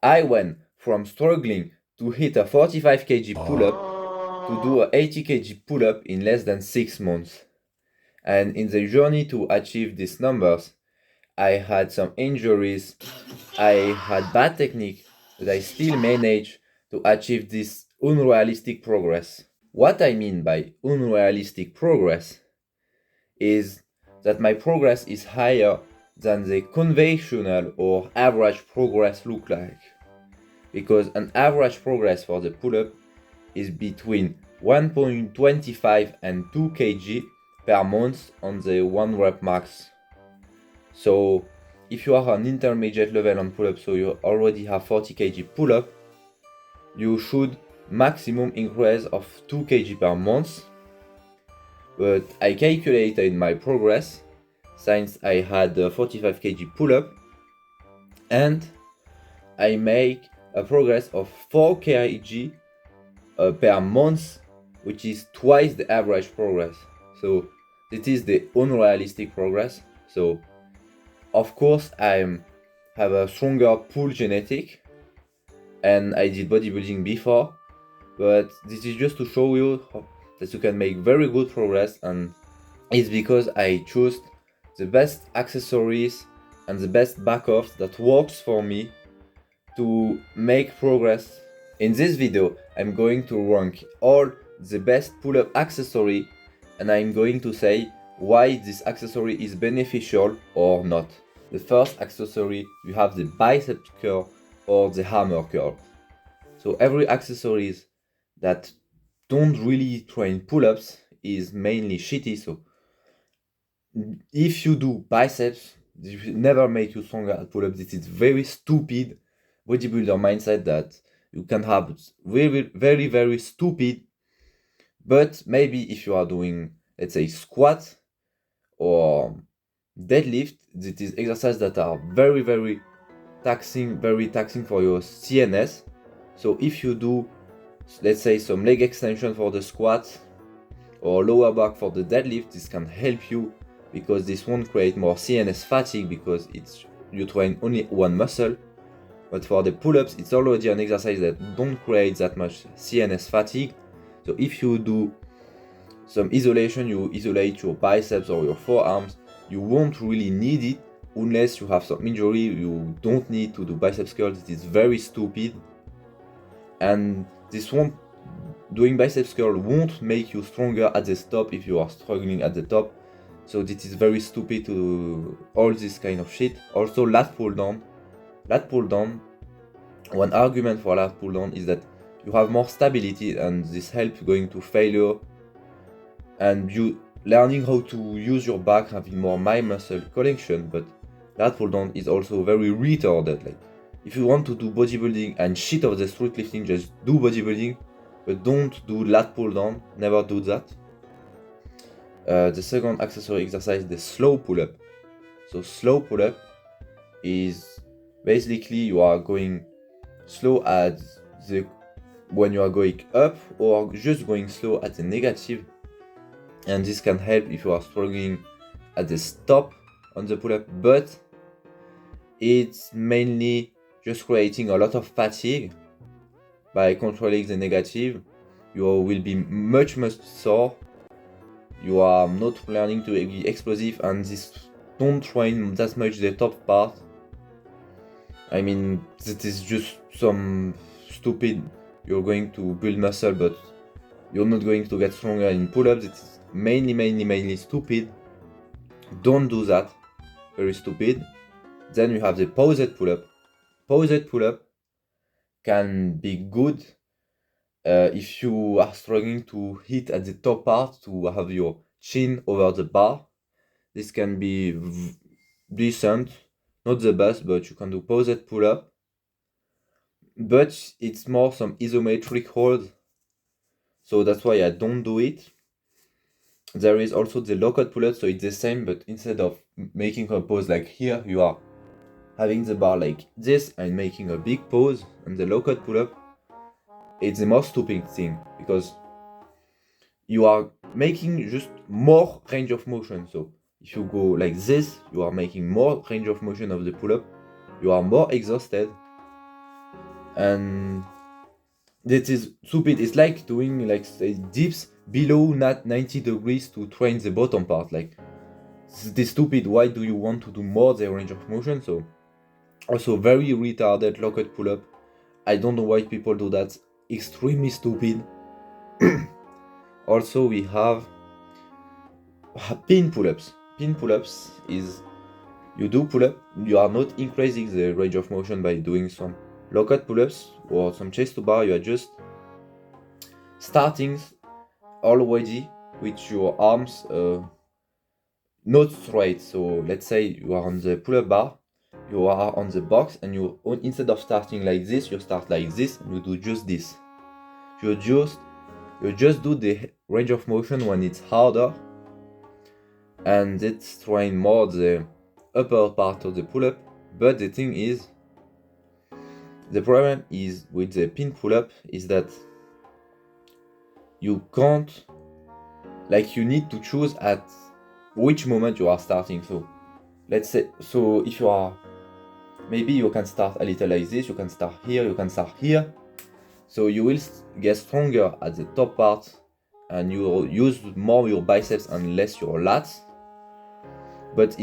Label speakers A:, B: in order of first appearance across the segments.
A: I went from struggling to hit a 45 kg pull-up to do a 80 kg pull-up in less than 6 months. And in the journey to achieve these numbers, I had some injuries, I had bad technique, but I still managed to achieve this unrealistic progress. What I mean by unrealistic progress is that my progress is higher than the conventional or average progress look like. Because an average progress for the pull-up is between 1.25 and 2 kg per month on the 1 rep max. So if you are an intermediate level on pull-up, so you already have 40 kg pull-up, you should maximum increase of 2 kg per month. But I calculated my progress since I had 45 kg pull-up, and I make a progress of 4 kg per month, which is twice the average progress. So this is the unrealistic progress. So of course I have a stronger pull genetic, and I did bodybuilding before, but this is just to show you that you can make very good progress, and it's because I chose the best accessories and the best backups that works for me to make progress. In this video, I'm going to rank all the best pull-up accessory, and I'm going to say why this accessory is beneficial or not. The first accessory, you have the bicep curl or the hammer curl. So every accessories that don't really train pull-ups is mainly shitty. So if you do biceps, it will never make you stronger at pull-ups. This is very stupid bodybuilder mindset that you can have very, very, very stupid. But maybe if you are doing, let's say, squat or deadlift, it is exercises that are very, very taxing for your CNS. So if you do, let's say, some leg extension for the squat or lower back for the deadlift, this can help you, because this won't create more CNS fatigue because you train only one muscle. But for the pull-ups, it's already an exercise that don't create that much CNS fatigue. So if you do some isolation, you isolate your biceps or your forearms, you won't really need it unless you have some injury. You don't need to do biceps curls. It is very stupid. And doing biceps curl won't make you stronger at the top if you are struggling at the top. So this is very stupid to do all this kind of shit. Also, lat pull down. Lat pull down, one argument for lat pull down is that you have more stability, and this helps going to failure, and you learning how to use your back, having more mind muscle connection. But lat pull down is also very retarded. Like, if you want to do bodybuilding and shit of the street lifting, just do bodybuilding, but don't do lat pull down. Never do that. The second accessory exercise, the slow pull-up. So slow pull-up is basically you are going slow at when you are going up, or just going slow at the negative, and this can help if you are struggling at the stop on the pull-up. But it's mainly just creating a lot of fatigue. By controlling the negative, you will be much sore. You are not learning to be explosive, and this don't train that much the top part. I mean, that is just some stupid. You're going to build muscle, but you're not going to get stronger in pull-ups. It's mainly stupid. Don't do that. Very stupid. Then you have the paused pull-up. Paused pull-up can be good if you are struggling to hit at the top part, to have your chin over the bar. This can be decent, not the best, but you can do paused pull-up. But it's more some isometric hold, so that's why I don't do it. There is also the locked pull-up, so it's the same, but instead of making a pose like here, you are having the bar like this and making a big pose. And the locked pull-up, it's the most stupid thing, because you are making just more range of motion. So if you go like this, you are making more range of motion of the pull-up, you are more exhausted. and that is stupid. It's like doing like say dips below not 90 degrees to train the bottom part. Like this stupid. Why do you want to do more the range of motion? So also very retarded locked pull up. I don't know why people do that. Extremely stupid. Also we have pin pull-ups. Pin pull-ups is you do pull-up, you are not increasing the range of motion by doing some locked pull-ups or some chest to bar, you are just starting already with your arms not straight. So let's say you are on the pull-up bar, you are on the box, and you instead of starting like this, you start like this and you do just this. You just do the range of motion when it's harder, and it's trying more the upper part of the pull-up. But the thing is, the problem is with the pin pull-up is that you can't, like, you need to choose at which moment you are starting. So let's say, so if you are, maybe you can start a little like this, you can start here, you can start here. So you will get stronger at the top part and you will use more your biceps and less your lats. But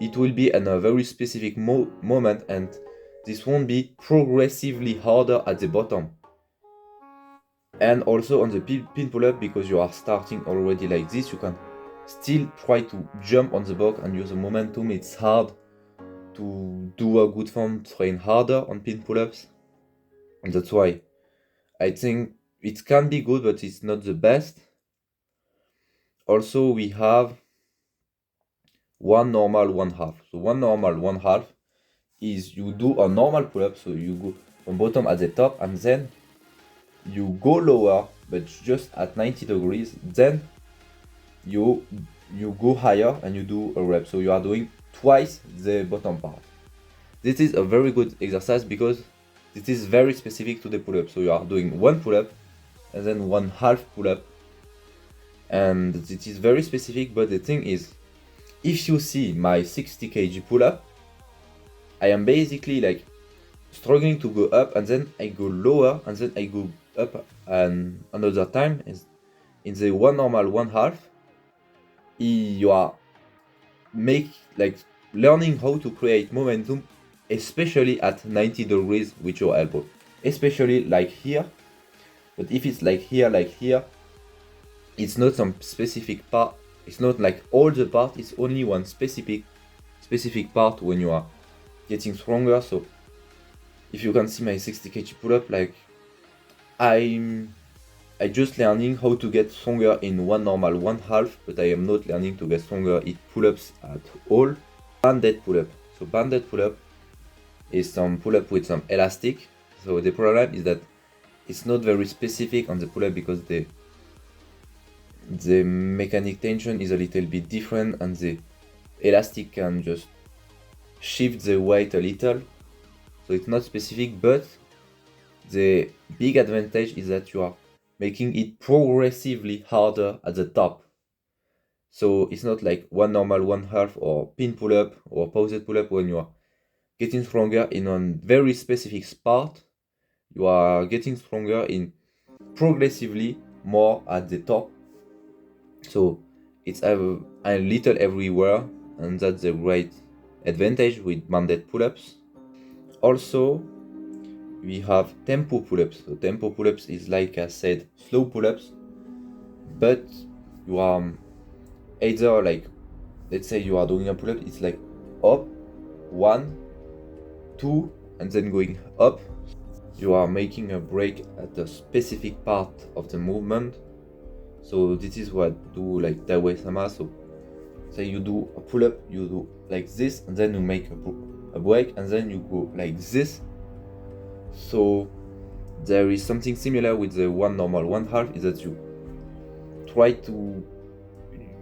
A: it will be in a very specific moment, and this won't be progressively harder at the bottom. And also on the pin pull-up, because you are starting already like this, you can still try to jump on the box and use the momentum. It's hard to do a good form, train harder on pin pull-ups, and that's why I think it can be good, but it's not the best. Also, we have one normal, one half. So one normal, one half is you do a normal pull-up, so you go from bottom at the top, and then you go lower, but just at 90 degrees. Then you go higher and you do a rep. So you are doing twice the bottom part. This is a very good exercise because this is very specific to the pull-up. So you are doing one pull-up and then one half pull-up, and it is very specific. But the thing is, if you see my 60 kg pull-up, I am basically like struggling to go up, and then I go lower, and then I go up, and another time is in the one normal, one half. You are learning how to create momentum, especially at 90 degrees with your elbow, especially like here. But if it's like here, it's not some specific part. It's not like all the part. It's only one specific part when you are getting stronger. So if you can see my 60 kg pull-up, like I just learning how to get stronger in one normal, one half, but I am not learning to get stronger in pull-ups at all. Banded pull-up. So banded pull-up is some pull-up with some elastic. So the problem is that it's not very specific on the pull-up because the mechanic tension is a little bit different, and the elastic can just shift the weight a little. So it's not specific, but the big advantage is that you are making it progressively harder at the top. So it's not like one normal, one half, or pin pull-up or paused pull-up. When you are getting stronger in one very specific part, you are getting stronger in progressively more at the top. So it's a little everywhere, and that's a great advantage with banded pull-ups. Also, we have tempo pull-ups. So tempo pull-ups is, like I said, slow pull-ups, but you are either like, let's say you are doing a pull-up, it's like up, 1, 2, and then going up. You are making a break at a specific part of the movement. So this is what I do like Dawe-sama. So say you do a pull-up, you do like this, and then you make a break, and then you go like this. So there is something similar with the one normal, one half, is that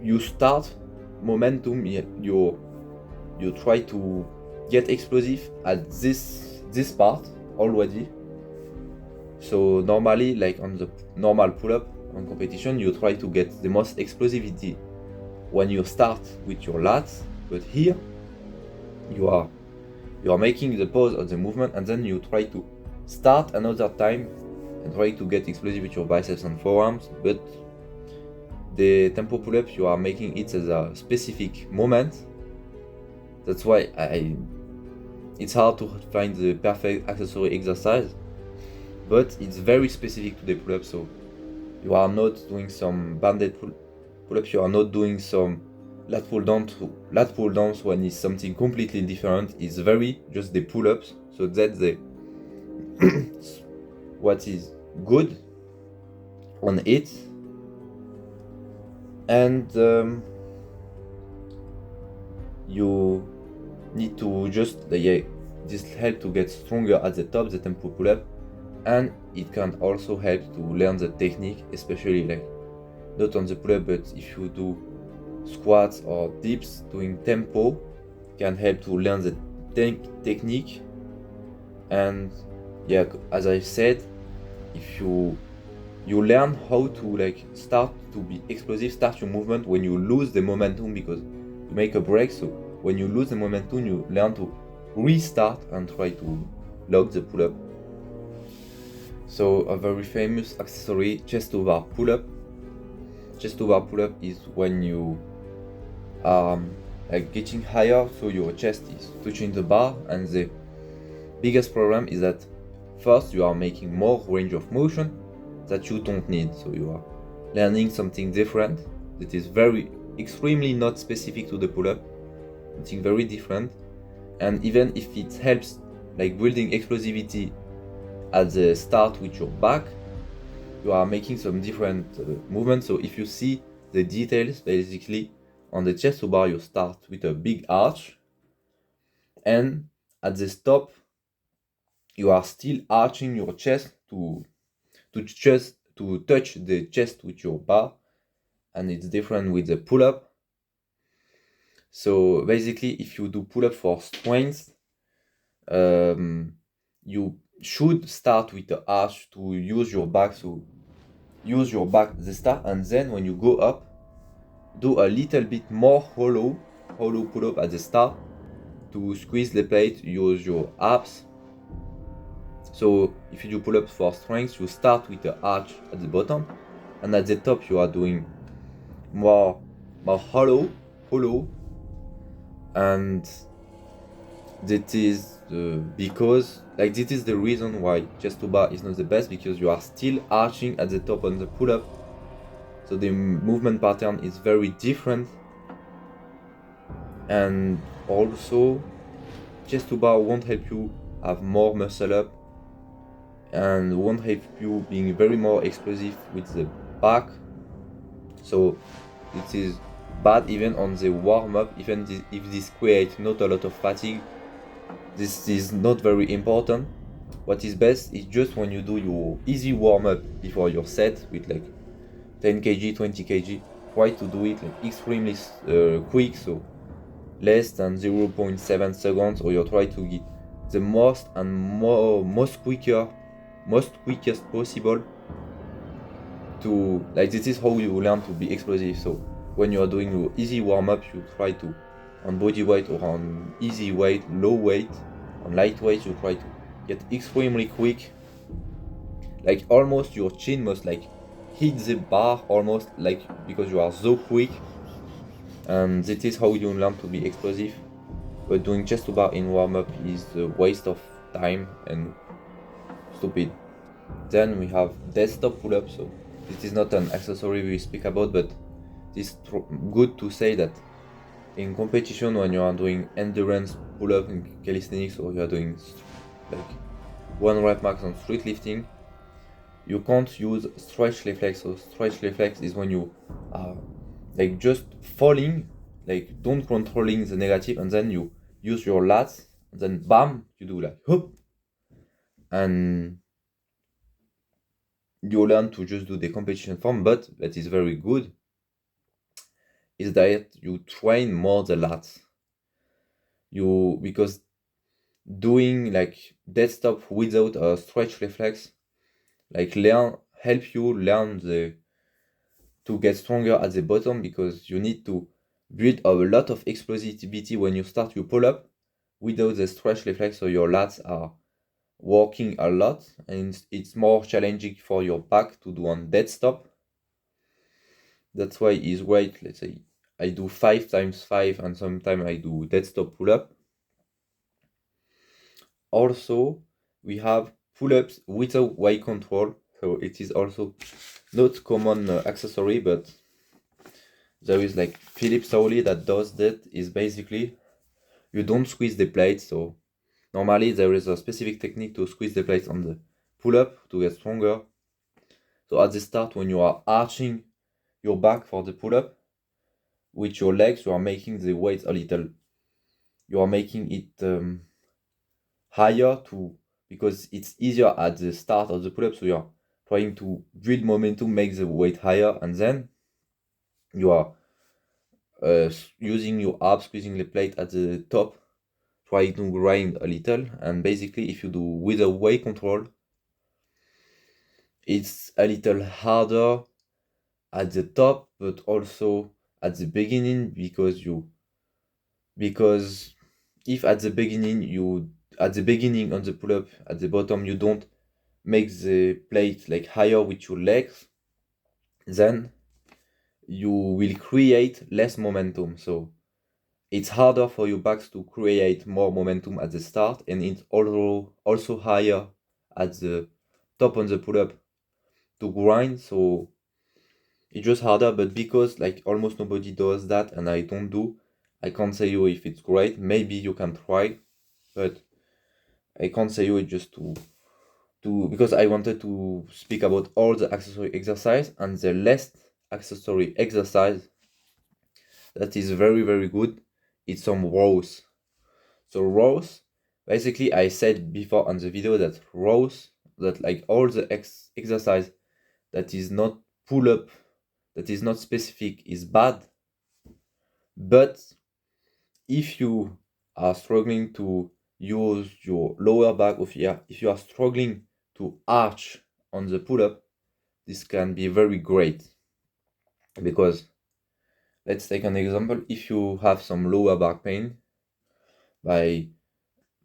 A: you start momentum, you try to get explosive at this part already. So normally, like on the normal pull-up on competition, you try to get the most explosivity when you start with your lats, but here you are making the pause of the movement, and then you try to start another time and try to get explosive with your biceps and forearms, but the tempo pull-up you are making it as a specific moment. That's why it's hard to find the perfect accessory exercise, but it's very specific to the pull-up. So you are not doing some banded pull-ups, you are not doing some lat pull downs when it's something completely different. It's very just the pull-ups. So that's the what is good on it. And you need to just this help to get stronger at the top, the tempo pull-up, and it can also help to learn the technique, especially like not on the pull-up, but if you do squats or dips, doing tempo can help to learn the technique. And yeah, as I said, if you learn how to like start to be explosive, start your movement when you lose the momentum, because you make a break. So when you lose the momentum, you learn to restart and try to lock the pull-up. So a very famous accessory, chest to bar pull-up. Chest to bar pull-up is when you are like getting higher, so your chest is touching the bar, and the biggest problem is that first you are making more range of motion that you don't need. So you are learning something different that is very extremely not specific to the pull-up, something very different. And even if it helps like building explosivity at the start with your back, you are making some different movements. So if you see the details, basically on the chest to bar you start with a big arch, and at the stop you are still arching your chest to touch the chest with your bar, and it's different with the pull-up. So basically, if you do pull-up for strength, you should start with the arch to use your back. So use your back at the start, and then when you go up, do a little bit more hollow pull-up at the start to squeeze the plate, use your abs. So if you do pull-ups for strength, you start with the arch at the bottom, and at the top you are doing more hollow, and that is because like this is the reason why chest to bar is not the best, because you are still arching at the top on the pull-up, so the movement pattern is very different. And also chest to bar won't help you have more muscle up and won't help you being very more explosive with the back. So it is bad even on the warm-up, even if this creates not a lot of fatigue. This is not very important. What is best is just when you do your easy warm-up before your set with like 10 kg, 20 kg, try to do it like extremely quick, so less than 0.7 seconds, or you try to get the most quickest possible to like this is how you learn to be explosive. So when you are doing your easy warm-up, you try to on body weight or on easy weight, low weight, on light weight, you try to get extremely quick, like almost your chin must like hit the bar almost, like because you are so quick, and that is how you learn to be explosive. But doing chest to bar in warm-up is a waste of time and stupid. Then we have desktop pull-up. So this is not an accessory we speak about, but it's good to say that in competition, when you are doing endurance pull-up in calisthenics, or you are doing like 1 rep max on street lifting, you can't use stretch reflex. So stretch reflex is when you are like just falling, like don't controlling the negative, and then you use your lats, and then bam, you do like hop, and you learn to just do the competition form. But that is very good is that you train more the lats, because doing like dead stop without a stretch reflex like help you learn to get stronger at the bottom, because you need to build a lot of explosivity when you start your pull-up without the stretch reflex, so your lats are working a lot, and it's more challenging for your back to do on dead stop. That's why it's great. Let's say I do 5 times 5, and sometimes I do dead stop pull up. Also, we have pull-ups without weight control, so it is also not common accessory, but there is like Philips only that does that. Is basically you don't squeeze the plate. So normally there is a specific technique to squeeze the plate on the pull-up to get stronger. So at the start, when you are arching your back for the pull-up with your legs, you are making the weight a little, you are making it higher to, because it's easier at the start of the pull-up, so you're trying to build momentum, make the weight higher, and then you are using your abs, squeezing the plate at the top, trying to grind a little. And basically, if you do with a weight control, it's a little harder at the top, but also at the beginning, because if at the beginning on the pull-up at the bottom you don't make the plate like higher with your legs, then you will create less momentum. So it's harder for your backs to create more momentum at the start, and it's also higher at the top on the pull-up to grind. So it's just harder, but because like almost nobody does that and I don't do, I can't say you if it's great. Maybe you can try, but I can't say you it just to because I wanted to speak about all the accessory exercise, and the last accessory exercise that is very very good, it's some rows. So rows, basically I said before on the video that rows, that like all the exercise that is not pull up, that is not specific, is bad. But if you are struggling to use your lower back, if you are struggling to arch on the pull up, this can be very great. Because let's take an example. If you have some lower back pain by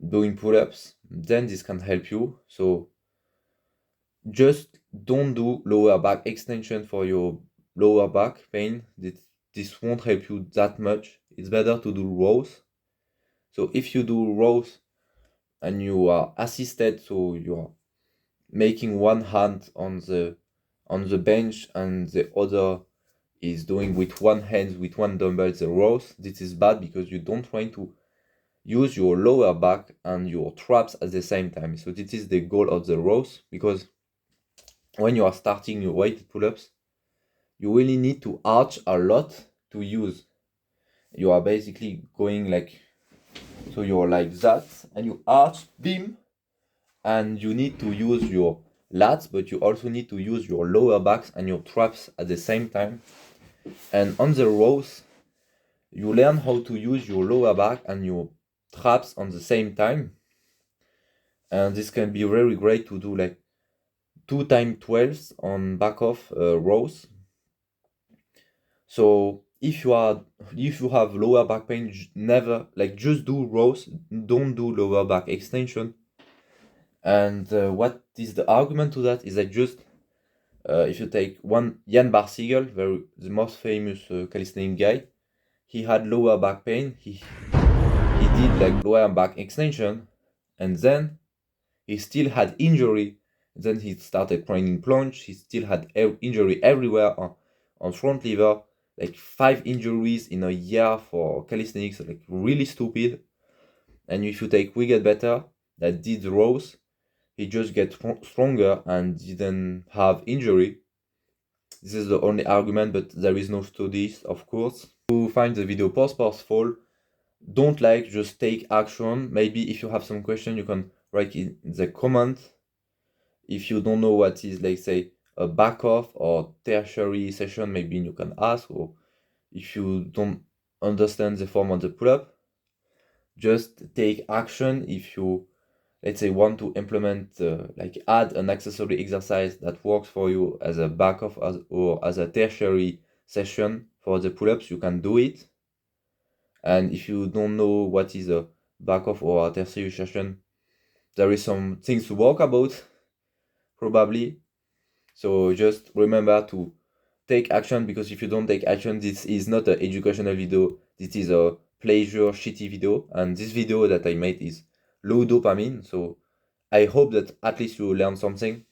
A: doing pull-ups, then this can help you. So just don't do lower back extension for your lower back pain. This won't help you that much. It's better to do rows. So if you do rows and you are assisted, so you are making one hand on the bench and the other is doing with one hand, with one dumbbell, the rows, this is bad because you don't try to use your lower back and your traps at the same time. So this is the goal of the rows, because when you are starting your weighted pull-ups, you really need to arch a lot to use. You are basically going like, so you're like that, and you arch, beam, and you need to use your lats, but you also need to use your lower backs and your traps at the same time. And on the rows, you learn how to use your lower back and your traps on the same time. And this can be very great to do like 2 times 12s on back off rows. So if you have lower back pain, never like just do rows, don't do lower back extension. And what is the argument to that is that just if you take one Jan Barsigel, the most famous calisthenics guy, he had lower back pain. He did like lower back extension, and then he still had injury. Then he started training plunge. He still had injury everywhere on front lever, like 5 injuries in a year for calisthenics, like really stupid. And if you take We Get Better, that did rows, he just get stronger and didn't have injury. This is the only argument, but there is no studies, of course. To find the video purposeful, don't like, just take action. Maybe if you have some question, you can write in the comment. If you don't know what is, like, say, a back off or tertiary session, maybe you can ask. Or if you don't understand the form of the pull-up, just take action. If you, let's say, want to implement, like add an accessory exercise that works for you as a back off or as a tertiary session for the pull-ups, you can do it. And if you don't know what is a back off or a tertiary session, there is some things to work about, probably. So just remember to take action, because if you don't take action, this is not an educational video, this is a pleasure shitty video, and this video that I made is low dopamine. So I hope that at least you learn something.